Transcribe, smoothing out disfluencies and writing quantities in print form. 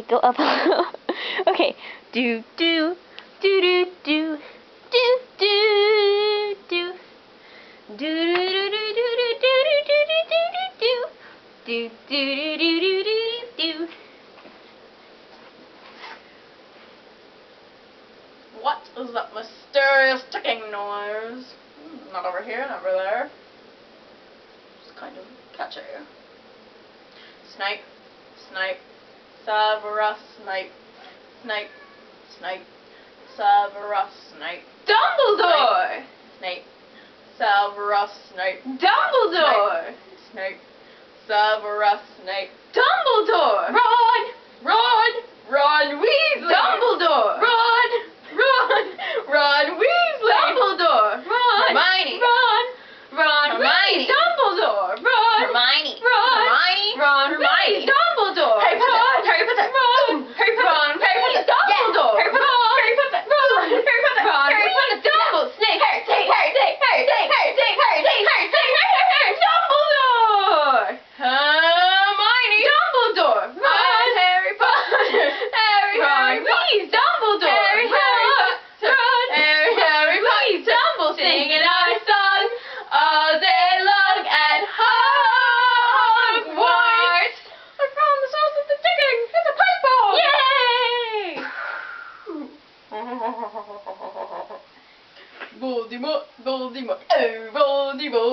probably go up a little. Okay. Do do do do do do do do do do do do do do do do. What is that mysterious ticking noise? Not over here, not over there. It's kind of catchy. Snape, Snape, Severus Snape, Snape, Snape, Severus Snape. Dumbledore! Snape, Severus Snape. Dumbledore! Snape, Severus Snape. Dumbledore! Ron! Ron! Ron Weasley! Dumbledore! Ron! Ron! Ron Weasley! Dumbledore! Ron! Hermione! Ron! Ron! Hermione! Dumbledore! Ron! Hermione! Ron! Hermione! Ron! Hermione! Dumbledore! Harry Potter! Ron! Harry Potter! Ron! Harry Potter! Ron! Harry Potter! Dumbledore! Yes! Harry Potter! Ron! Harry Potter! Ron! Harry Potter! Ron! Harry Potter! Dumbledore! Snape! Harry! Snape! Harry! Snape! Harry! Snape! Harry! Snape! Harry! Snape! Harry! Snape! Harry! Dumbledore! Hermione! Dumbledore! Ron! Harry Potter! Harry! Ron! Harry Potter! Please! Dumbledore! Harry! Harry Potter! Ron! Harry! Harry Please! Potter! Dumbledore! Singing our song all day long at Hogwarts. I found the source of the ticking. It's a pipe bomb. Yay! Voldemort, Voldemort, oh, Voldemort.